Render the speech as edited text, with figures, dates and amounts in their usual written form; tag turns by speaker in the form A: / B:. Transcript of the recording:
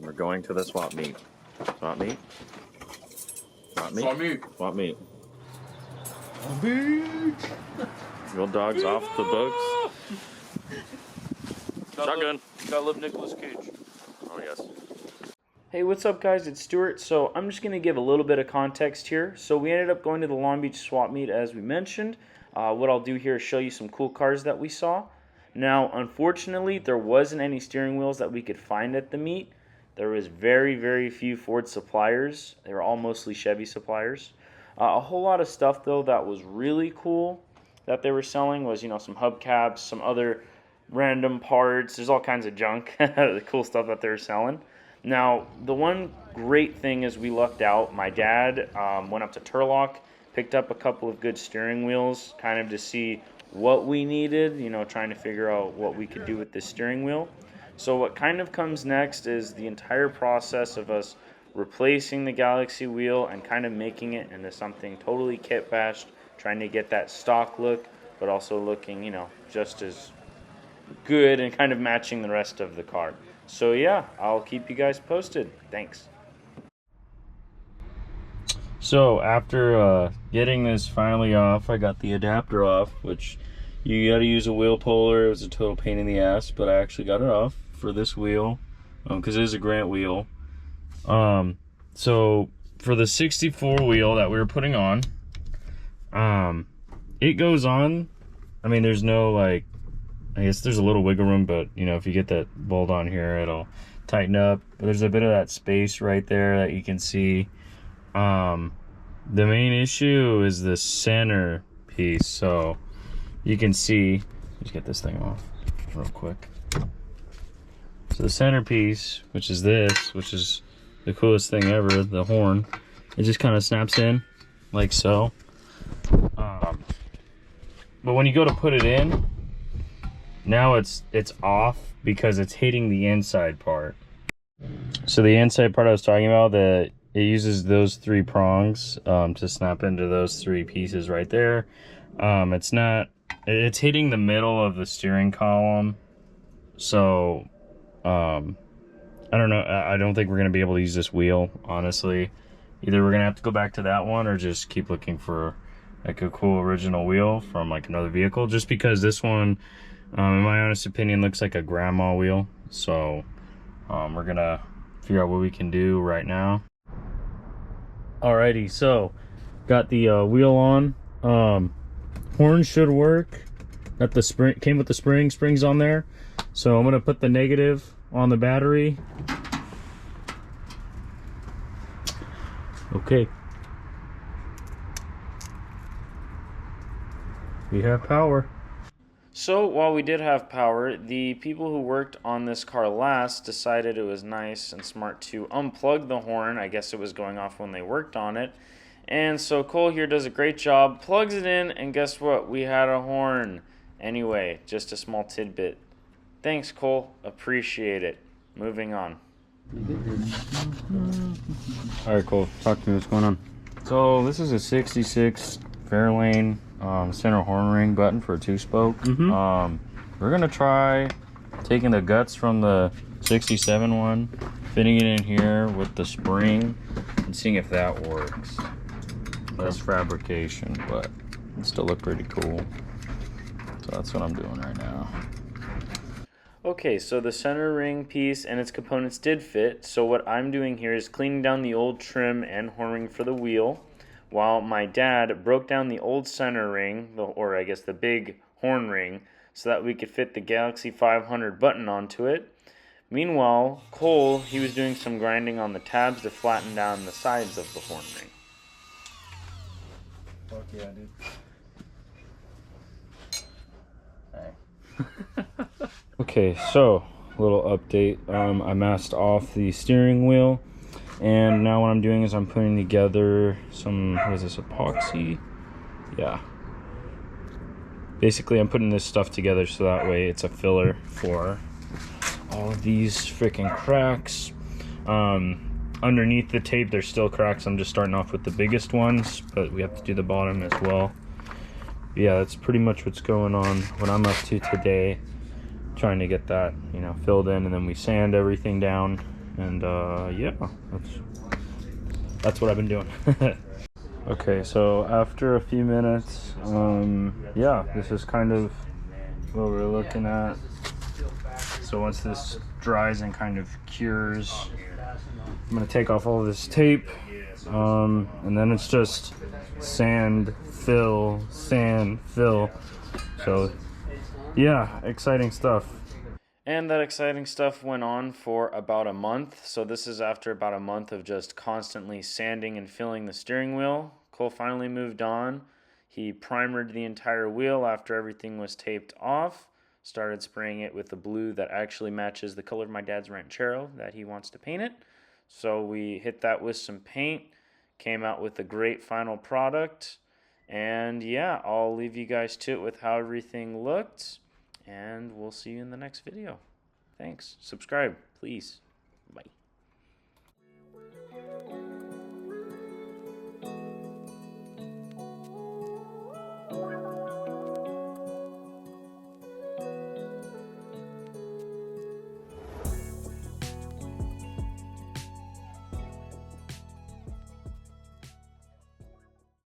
A: We're going to the swap meet. Swap meet? Swap meet?
B: Swap meet.
A: Swap meet. Swap meet. Your dog's off the books. Shotgun.
B: Gotta love Nicolas Cage.
A: Oh, yes.
C: Hey, what's up guys, it's Stuart. So I'm just going to give a little bit of context here. So we ended up going to the Long Beach swap meet as we mentioned. What I'll do here is show you some cool cars that we saw. Now, unfortunately, there wasn't any steering wheels that we could find at the meet. There was very few Ford suppliers. They were all mostly Chevy suppliers. A whole lot of stuff though that was really cool that they were selling was, some hubcaps, some other random parts. There's all kinds of junk, the cool stuff that they were selling. Now, the one great thing is we lucked out. My dad went up to Turlock, picked up a couple of good steering wheels, kind of to see what we needed, trying to figure out what we could do with this steering wheel. So what kind of comes next is the entire process of us replacing the Galaxie wheel and kind of making it into something totally kit-bashed, trying to get that stock look, but also looking, just as good and kind of matching the rest of the car. So yeah, I'll keep you guys posted. Thanks. So after getting this finally off, I got the adapter off, which you got to use a wheel puller. It was a total pain in the ass, but I actually got it off for this wheel because it is a Grant wheel. So for the 64 wheel that we were putting on, it goes on. I mean, there's no I guess there's a little wiggle room, but if you get that bolt on here, it'll tighten up. But there's a bit of that space right there that you can see. The main issue is the center piece. So you can see, let's get this thing off real quick. So the center piece, which is the coolest thing ever, the horn, it just kind of snaps in like so. But when you go to put it in, now it's off because it's hitting the inside part. So the inside part I was talking about, it uses those three prongs to snap into those three pieces right there. It's hitting the middle of the steering column. So I don't know, I don't think we're gonna be able to use this wheel, honestly. Either we're gonna have to go back to that one or just keep looking for a cool original wheel from another vehicle, just because this one, in my honest opinion, looks like a grandma wheel. So we're gonna figure out what we can do right now. Alrighty, so got the wheel on. Horn should work. Got the spring, came with the springs on there. So I'm gonna put the negative on the battery. Okay. We have power. So while we did have power, the people who worked on this car last decided it was nice and smart to unplug the horn. I guess it was going off when they worked on it. And so Cole here does a great job, plugs it in, and guess what? We had a horn. Anyway, just a small tidbit. Thanks, Cole. Appreciate it. Moving on. Alright, Cole. Talk to me. What's going on? So this is a 66 Fairlane center horn ring button for a 2-spoke. We're going to try taking the guts from the 67 one, fitting it in here with the spring, and seeing if that works. That's fabrication, but it still look pretty cool. So that's what I'm doing right now. Okay, so the center ring piece and its components did fit. So what I'm doing here is cleaning down the old trim and horn ring for the wheel, while my dad broke down the old center ring, or I guess the big horn ring, so that we could fit the Galaxie 500 button onto it. Meanwhile, Cole, he was doing some grinding on the tabs to flatten down the sides of the horn ring.
A: Fuck yeah, dude.
C: Okay, so a little update. I masked off the steering wheel, and now what I'm doing is I'm putting together some, what is this, epoxy? Yeah. Basically, I'm putting this stuff together so that way it's a filler for all of these freaking cracks. Underneath the tape, there's still cracks. I'm just starting off with the biggest ones, but we have to do the bottom as well. Yeah, that's pretty much what's going on, what I'm up to today. Trying to get that, filled in, and then we sand everything down And yeah, that's what I've been doing. Okay, so after a few minutes, yeah, this is kind of what we're looking at. So once this dries and kind of cures, I'm gonna take off all of this tape, and then it's just sand, fill, sand, fill. So yeah, exciting stuff. And that exciting stuff went on for about a month. So this is after about a month of just constantly sanding and filling the steering wheel. Cole finally moved on. He primered the entire wheel after everything was taped off. Started spraying it with the blue that actually matches the color of my dad's Ranchero that he wants to paint it. So we hit that with some paint. Came out with a great final product. And yeah, I'll leave you guys to it with how everything looked. And we'll see you in the next video. Thanks. Subscribe, please. Bye.